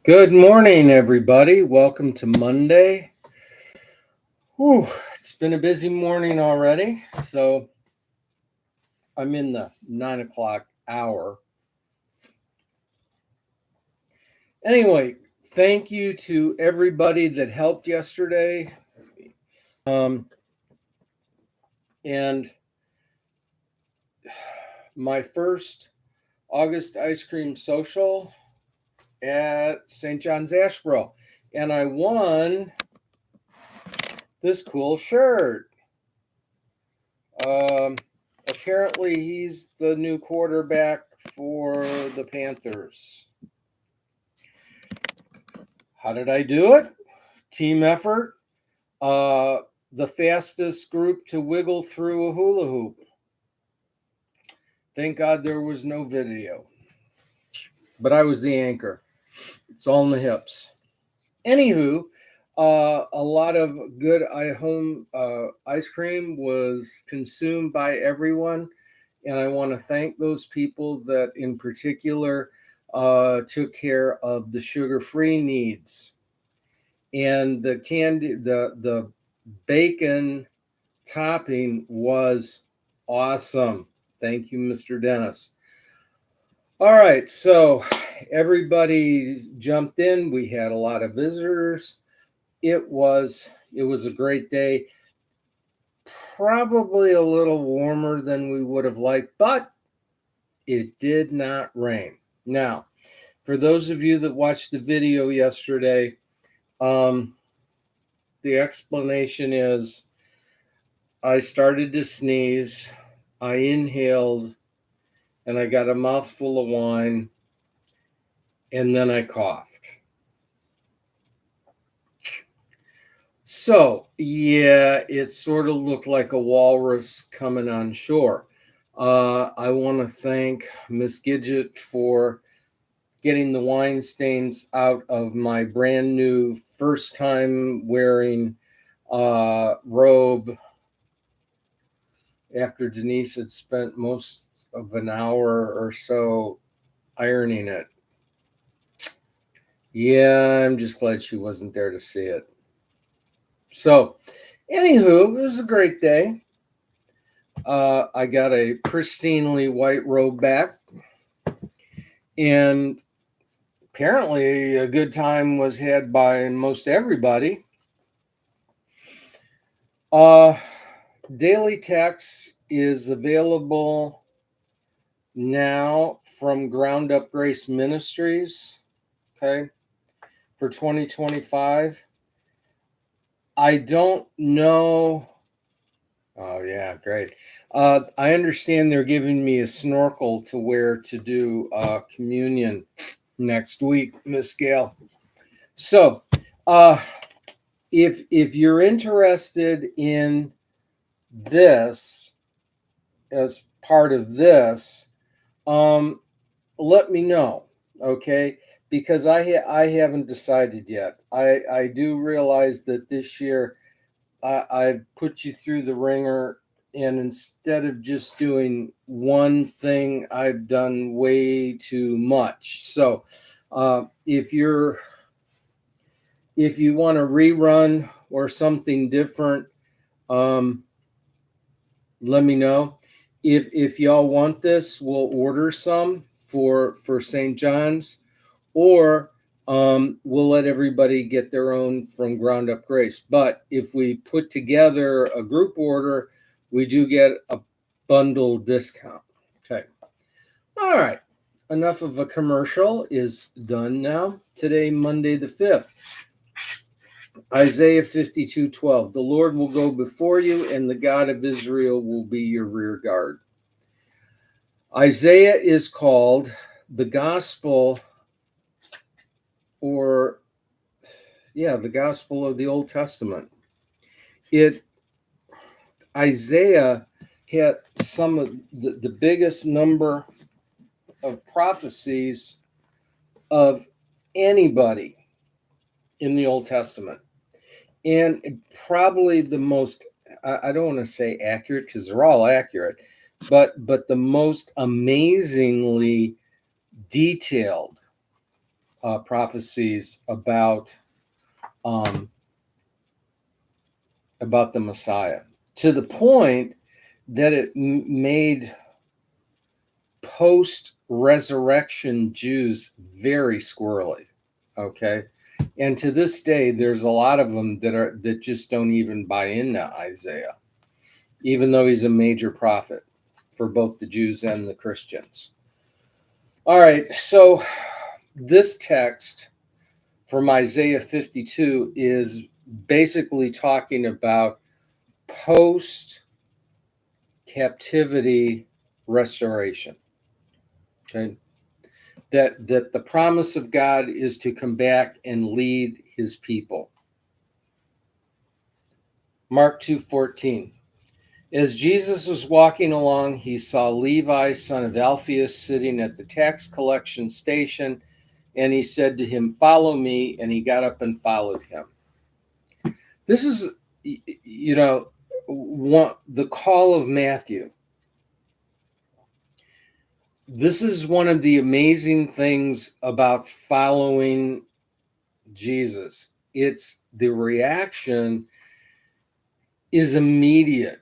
Good morning, everybody. Welcome to Monday. Whew, it's been a busy morning already. So I'm in the 9 o'clock hour. Anyway, thank you to everybody that helped yesterday. Um, and my first August ice cream social at St. John's Asheboro. And I won this cool shirt. Um, Apparently, he's the new quarterback for the Panthers. How did I do it? Team effort. Uh, the fastest group to wiggle through a hula hoop. Thank God there was no video, but I was the anchor. It's all in the hips. Anywho, a lot of good home ice cream was consumed by everyone. And I want to thank those people that in particular took care of the sugar-free needs. And the candy, the bacon topping was awesome. Thank you, Mr. Dennis. All right, so everybody jumped in. We had a lot of visitors. It was a great day. Probably a little warmer than we would have liked, but it did not rain. Now, for those of you that watched the video yesterday, the explanation is I started to sneeze, I inhaled, and I got a mouthful of wine, and then I coughed. So, yeah, it sort of looked like a walrus coming on shore. I want to thank Miss Gidget for getting the wine stains out of my brand new first time wearing robe after Denise had spent most of an hour or so ironing it. Yeah, I'm just glad she wasn't there to see it. So, anywho, it was a great day. I got a pristinely white robe back, and apparently a good time was had by most everybody. Daily text is available now from Ground Up Grace Ministries, okay, for 2025. I don't know. Oh, yeah, great. I understand they're giving me a snorkel to wear to do communion next week, Miss Gail. So, if you're interested in this as part of this, let me know, okay? Because I haven't decided yet. I do realize that this year I've put you through the ringer, and instead of just doing one thing, I've done way too much. So if you want a rerun or something different, let me know. If y'all want this, we'll order some for St. John's, or we'll let everybody get their own from Ground Up Grace. But if we put together a group order, we do get a bundle discount. Okay. All right. Enough of a commercial is done now. Today, Monday the 5th. Isaiah 52:12. The Lord will go before you, and the God of Israel will be your rear guard. Isaiah is called the gospel, or the gospel of the Old Testament. Isaiah had some of the biggest number of prophecies of anybody in the Old Testament. And probably the most, I don't want to say accurate because they're all accurate, but the most amazingly detailed prophecies about the Messiah, to the point that it made post-resurrection Jews very squirrely. Okay, and to this day, there's a lot of them that just don't even buy into Isaiah, even though he's a major prophet for both the Jews and the Christians. All right, so this text from Isaiah 52 is basically talking about post-captivity restoration. Okay? That the promise of God is to come back and lead his people. Mark 2:14. As Jesus was walking along, he saw Levi, son of Alphaeus, sitting at the tax collection station, and he said to him, "Follow me," and he got up and followed him. This is, the call of Matthew. This is one of the amazing things about following Jesus. It's the reaction is immediate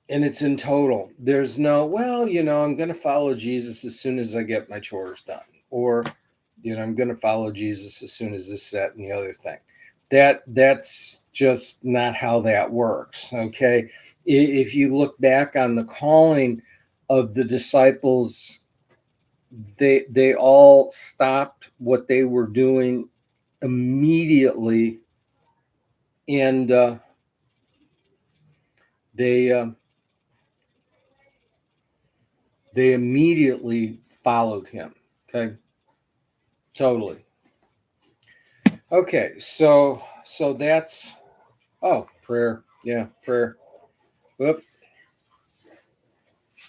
and it's in total. There's no, well, I'm going to follow Jesus as soon as I get my chores done, or, I'm going to follow Jesus as soon as this, that, and the other thing. That's just not how that works. Okay. If you look back on the calling of the disciples, they all stopped what they were doing immediately, and they immediately followed him. Okay, totally. Okay, so that's prayer. Yeah, prayer. Whoop,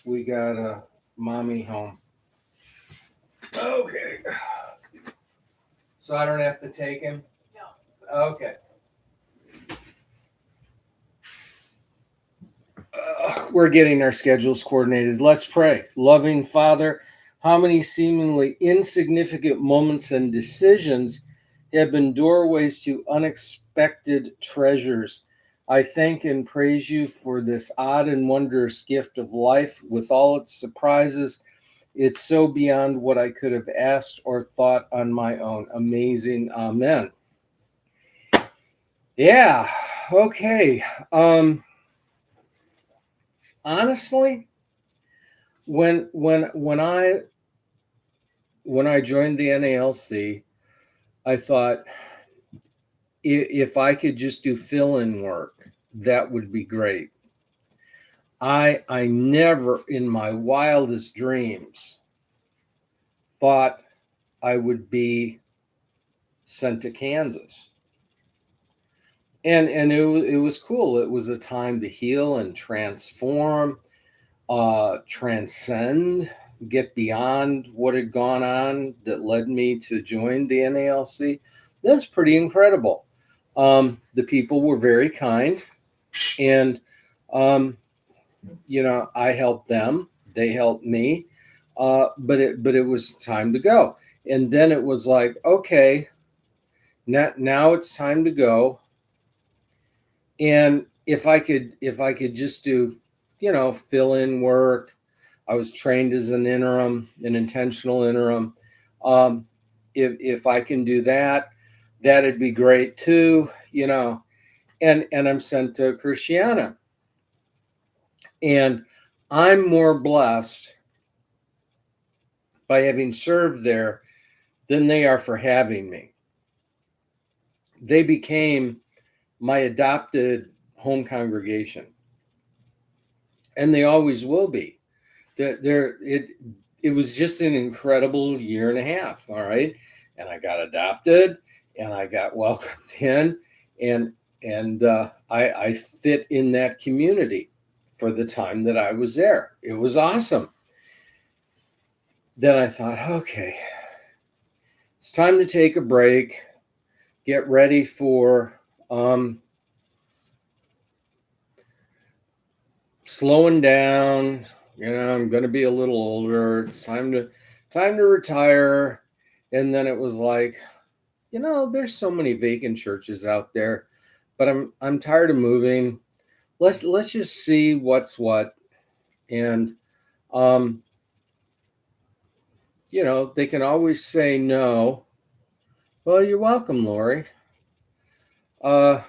we got a mommy home. Okay, so I don't have to take him. No. Okay. We're getting our schedules coordinated. Let's pray. Loving Father, how many seemingly insignificant moments and decisions have been doorways to unexpected treasures. I thank and praise you for this odd and wondrous gift of life with all its surprises. It's so beyond what I could have asked or thought on my own. Amazing. Amen. Yeah. Okay. Honestly, when I joined the NALC, I thought if I could just do fill-in work, that would be great. I never in my wildest dreams thought I would be sent to Kansas. And it was cool. It was a time to heal and transform, transcend, get beyond what had gone on that led me to join the NALC. That's pretty incredible. The people were very kind, and I helped them. They helped me, but it was time to go. And then it was like, okay, now it's time to go. And if I could just do, fill in work. I was trained as an intentional interim. If I can do that, that'd be great too, And I'm sent to Christiana, and I'm more blessed by having served there than they are for having me. They became my adopted home congregation, and they always will be. It was just an incredible year and a half. All right, and I got adopted, and I got welcomed in, and I fit in that community for the time that I was there. It was awesome. Then I thought, okay, it's time to take a break, get ready for slowing down. I'm going to be a little older. It's time to retire. And then it was like, there's so many vacant churches out there, but I'm tired of moving. Let's just see what's what. And um, they can always say no. Well, you're welcome, Lori. Uh,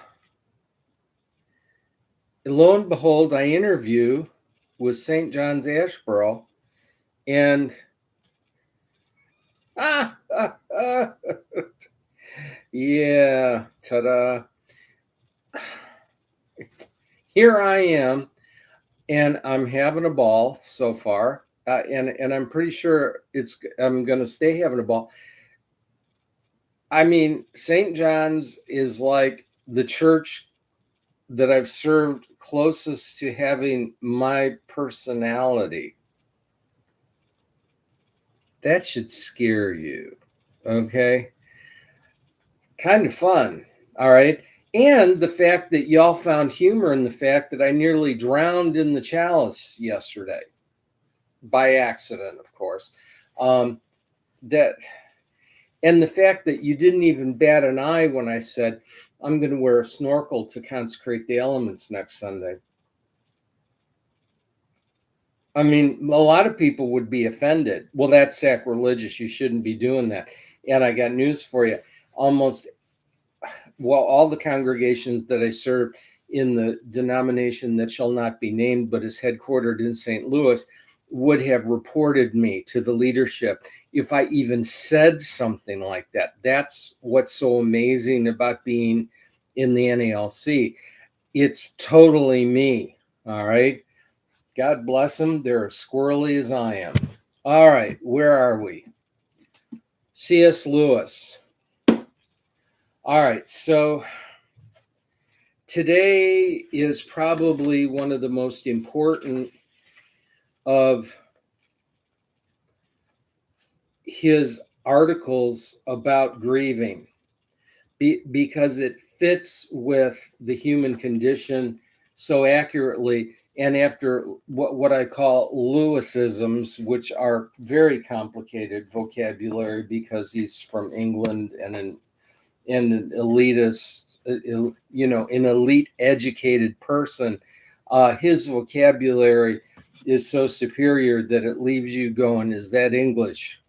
lo and behold, I interview with St. John's Asheboro, and yeah, ta-da! Here I am, and I'm having a ball so far, and I'm pretty sure I'm going to stay having a ball. I mean, St. John's is like the church that I've served closest to having my personality. That should scare you. Okay. Kind of fun. All right. And the fact that y'all found humor in the fact that I nearly drowned in the chalice yesterday by accident, of course. That and the fact that you didn't even bat an eye when I said I'm going to wear a snorkel to consecrate the elements next Sunday. I mean, a lot of people would be offended. Well, that's sacrilegious. You shouldn't be doing that. And I got news for you. All the congregations that I served in the denomination that shall not be named, but is headquartered in St. Louis, would have reported me to the leadership if I even said something like that. That's what's so amazing about being in the NALC. It's totally me. All right. God bless them. They're as squirrely as I am. All right. Where are we? C.S. Lewis. All right. So today is probably one of the most important of his articles about grieving because it fits with the human condition so accurately. And after what I call Lewisisms, which are very complicated vocabulary because he's from England and an elitist, an elite educated person, his vocabulary is so superior that it leaves you going, is that English?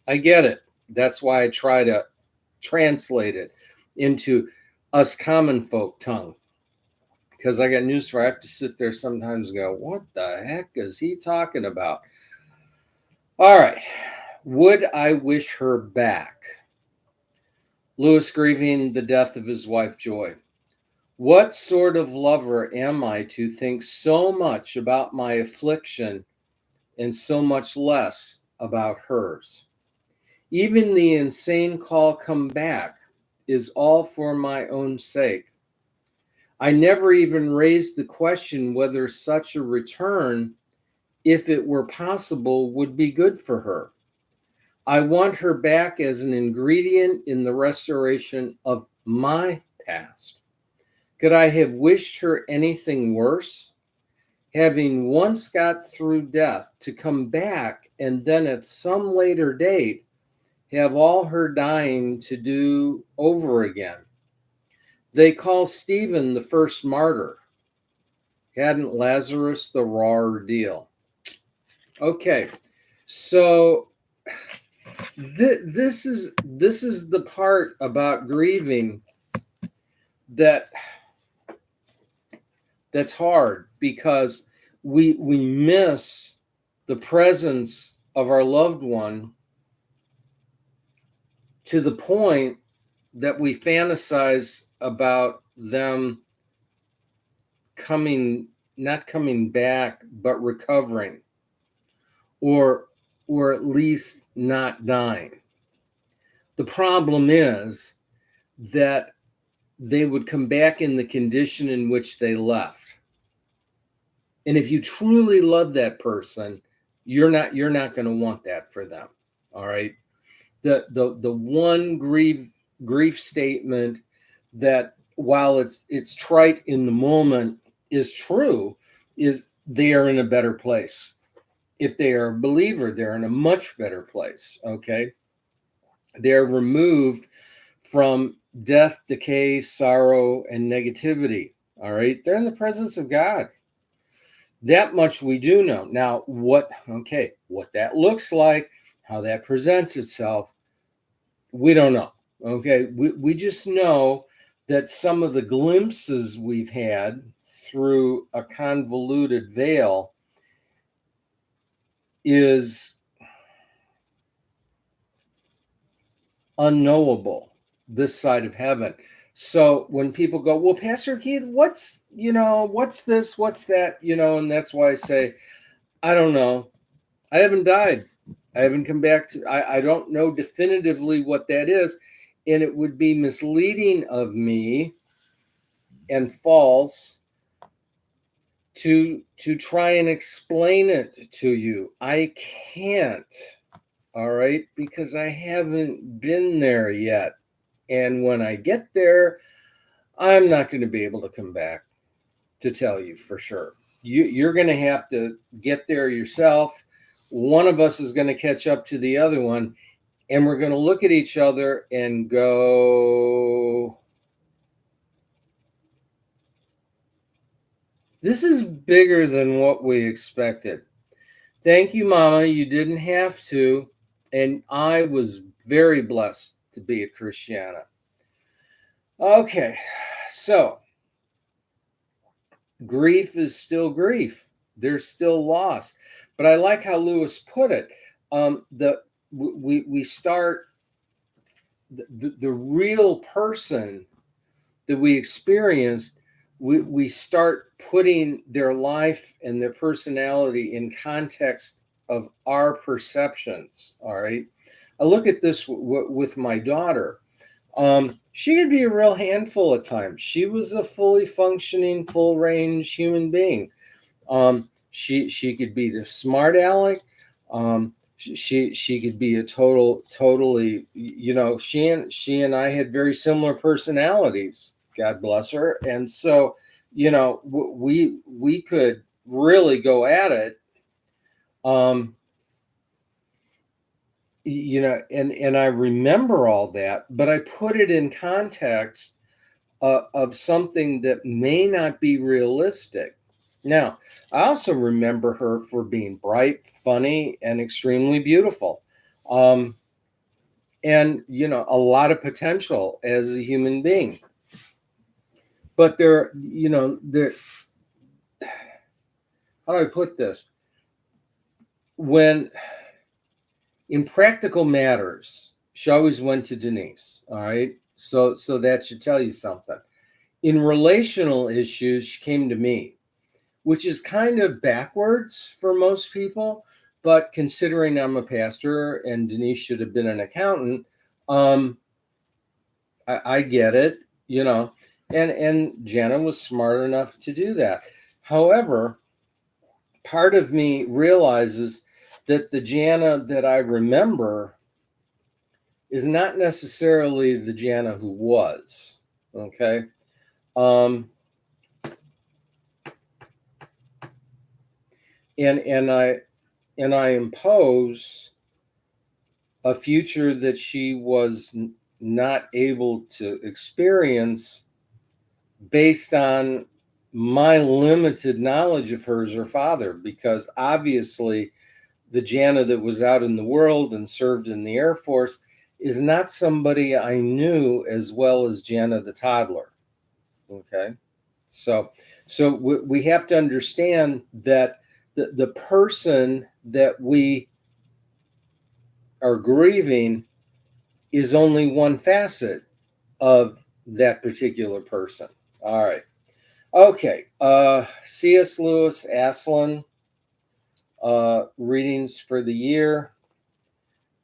I get it. That's why I try to translate it into us common folk tongue. Because I got news for you. I have to sit there sometimes and go, what the heck is he talking about? All right. Would I wish her back? Lewis grieving the death of his wife, Joy. What sort of lover am I to think so much about my affliction and so much less about hers? Even the insane call, come back, is all for my own sake. I never even raised the question whether such a return, if it were possible, would be good for her. I want her back as an ingredient in the restoration of my past. Could I have wished her anything worse? Having once got through death, to come back and then at some later date have all her dying to do over again. They call Stephen the first martyr. Hadn't Lazarus the rawer deal? Okay, so this is the part about grieving that's hard, because we miss the presence of our loved one to the point that we fantasize about them not coming back, but recovering, or at least not dying. The problem is that they would come back in the condition in which they left. And if you truly love that person, you're not going to want that for them. All right. The one grief statement that, while it's trite in the moment, is true, is they are in a better place. If they are a believer, they're in a much better place. Okay. They're removed from death, decay, sorrow, and negativity. All right. They're in the presence of God. That much we do know. Now, what that looks like, how that presents itself, we don't know. Okay. We just know that some of the glimpses we've had through a convoluted veil is unknowable this side of heaven. So when people go, well, Pastor Keith, what's this, what's that, and that's why I say, I don't know. I haven't died. I haven't come back to, I don't know definitively what that is. And it would be misleading of me and false to try and explain it to you. I can't. All right, because I haven't been there yet. And when I get there, I'm not going to be able to come back to tell you for sure. You're going to have to get there yourself. One of us is going to catch up to the other one, and we're going to look at each other and go, this is bigger than what we expected. Thank you, Mama. You didn't have to. And I was very blessed to be a Christiana. Okay, so grief is still grief. There's still loss. But I like how Lewis put it. We start the real person that we experience. We start putting their life and their personality in context of our perceptions. All right. I look at this with my daughter. She could be a real handful at times. She was a fully functioning, full range human being. She could be the smart aleck. She could be a totally, she and I had very similar personalities. God bless her. And so, we could really go at it. And I remember all that, but I put it in context of something that may not be realistic. Now, I also remember her for being bright, funny, and extremely beautiful. And, a lot of potential as a human being. But how do I put this? When in practical matters, she always went to Denise. All right. So that should tell you something. In relational issues, she came to me, which is kind of backwards for most people. But considering I'm a pastor and Denise should have been an accountant, I get it, and Jana was smart enough to do that. However, part of me realizes that the Jana that I remember is not necessarily the Jana who was. Okay. And I impose a future that she was not able to experience based on my limited knowledge of her father, because obviously the Jana that was out in the world and served in the Air Force is not somebody I knew as well as Jana the toddler. Okay. So we have to understand that the person that we are grieving is only one facet of that particular person. All right. Okay. C.S. Lewis, Aslan, readings for the year.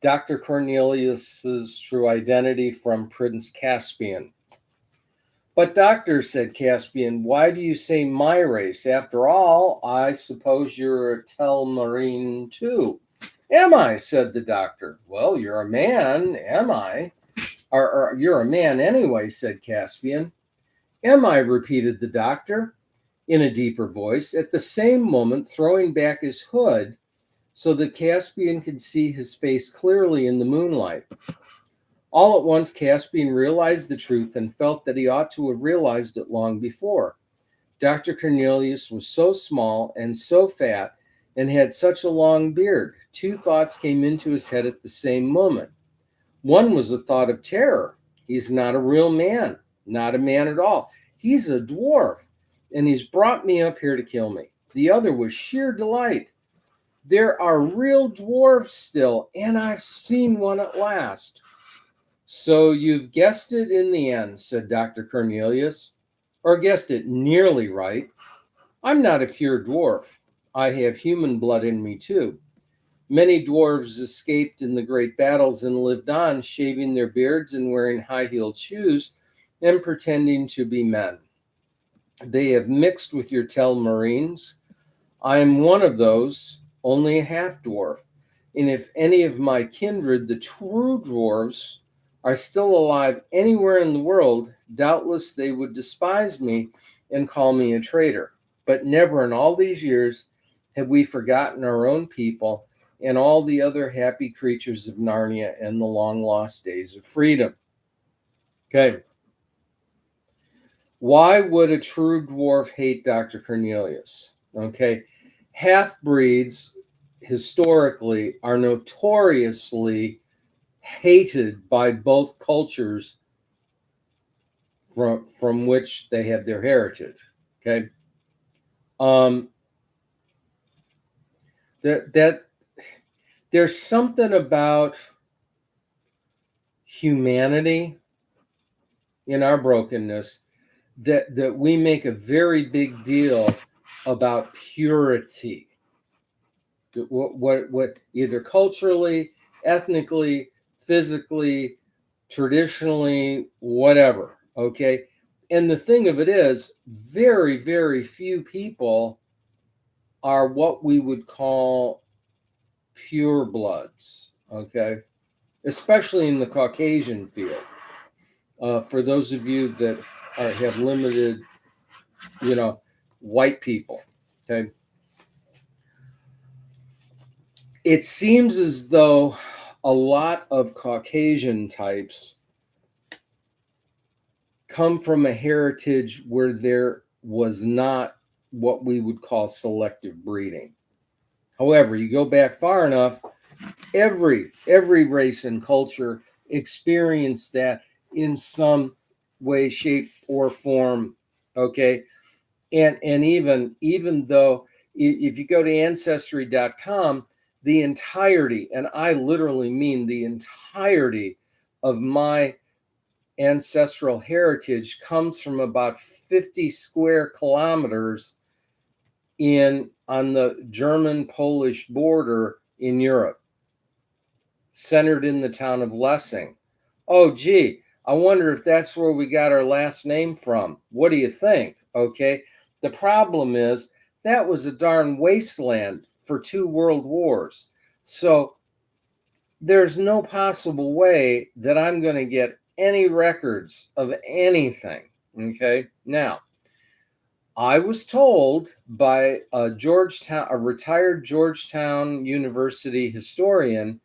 Dr. Cornelius's True Identity from Prince Caspian. But doctor, said Caspian, why do you say my race? After all, I suppose you're a Telmarine too. Am I? Said the doctor. Well, you're a man, am I? Or you're a man anyway, said Caspian. Am I? Repeated the doctor in a deeper voice, at the same moment throwing back his hood so that Caspian could see his face clearly in the moonlight. All at once, Caspian realized the truth and felt that he ought to have realized it long before. Dr. Cornelius was so small and so fat and had such a long beard. Two thoughts came into his head at the same moment. One was a thought of terror. He's not a real man, not a man at all. He's a dwarf, and he's brought me up here to kill me. The other was sheer delight. There are real dwarfs still, and I've seen one at last. So you've guessed it in the end, said Dr. Cornelius, or guessed it nearly right. I'm not a pure dwarf. I have human blood in me, too. Many dwarves escaped in the great battles and lived on, shaving their beards and wearing high-heeled shoes and pretending to be men. They have mixed with your Telmarines. I am one of those, only a half-dwarf. And if any of my kindred, the true dwarves, are still alive anywhere in the world, doubtless they would despise me and call me a traitor. But never in all these years have we forgotten our own people and all the other happy creatures of Narnia and the long lost days of freedom. Okay. Why would a true dwarf hate Dr. Cornelius? Okay. Half breeds historically are notoriously hated by both cultures from which they have their heritage. Okay. That there's something about humanity in our brokenness that we make a very big deal about purity. What either culturally, ethnically, physically, traditionally, whatever. Okay. And the thing of it is, very, very few people are what we would call pure bloods. Okay. Especially in the Caucasian field. For those of you that have limited, white people. Okay. It seems as though a lot of Caucasian types come from a heritage where there was not what we would call selective breeding. However, you go back far enough, every race and culture experienced that in some way, shape, or form. Okay. And even though if you go to ancestry.com, the entirety, and I literally mean the entirety of my ancestral heritage comes from about 50 square kilometers on the German-Polish border in Europe, centered in the town of Lessing. Oh, gee, I wonder if that's where we got our last name from. What do you think? Okay. The problem is that was a darn wasteland for 2 world wars. So there's no possible way that I'm going to get any records of anything. Okay. Now, I was told by a retired Georgetown University historian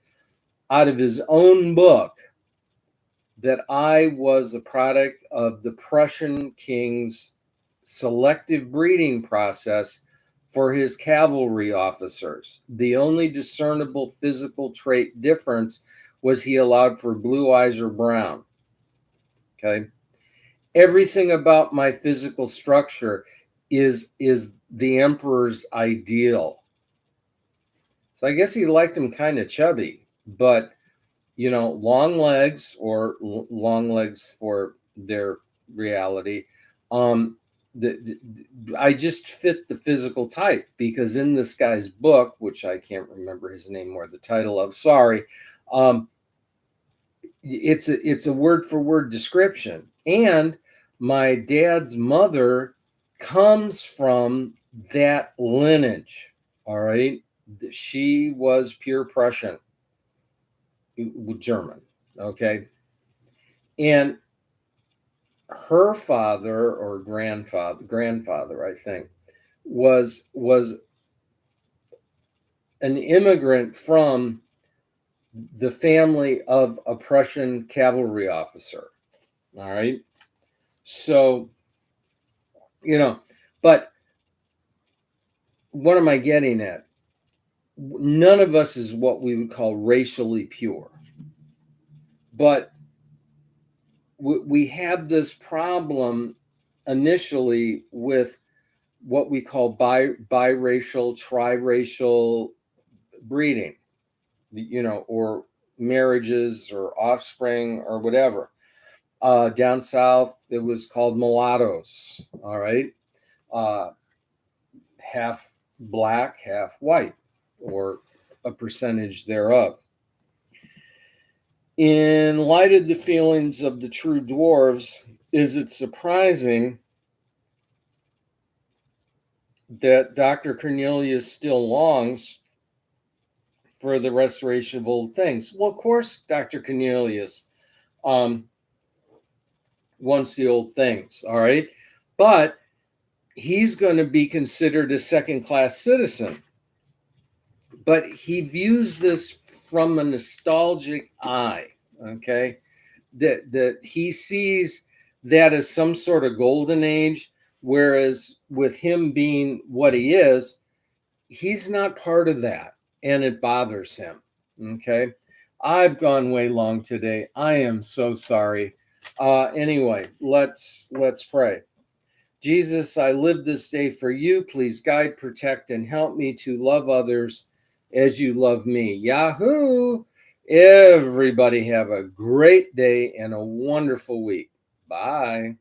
out of his own book that I was a product of the Prussian king's selective breeding process for his cavalry officers. The only discernible physical trait difference was he allowed for blue eyes or brown. Okay. Everything about my physical structure is the emperor's ideal. So I guess he liked him kind of chubby, but long legs, or long legs for their reality. I just fit the physical type, because in this guy's book, which I can't remember his name or the title of, sorry, it's a word for word description. And my dad's mother comes from that lineage. All right. She was pure Prussian, German. Okay. And her father or grandfather, I think, was an immigrant from the family of a Prussian cavalry officer. All right. So, but what am I getting at? None of us is what we would call racially pure. But we have this problem initially with what we call biracial, triracial breeding, or marriages or offspring or whatever. Down south, it was called mulattoes. All right. Uh, Half black, half white, or a percentage thereof. In light of the feelings of the true dwarves, is it surprising that Dr. Cornelius still longs for the restoration of old things? Well, of course, Dr. Cornelius wants the old things, all right? But he's going to be considered a second-class citizen. But he views this from a nostalgic eye, okay? That he sees that as some sort of golden age, whereas with him being what he is, he's not part of that, and it bothers him. Okay, I've gone way long today. I am so sorry. Anyway, let's pray. Jesus, I live this day for you. Please guide, protect, and help me to love others as you love me. Yahoo! Everybody have a great day and a wonderful week. Bye.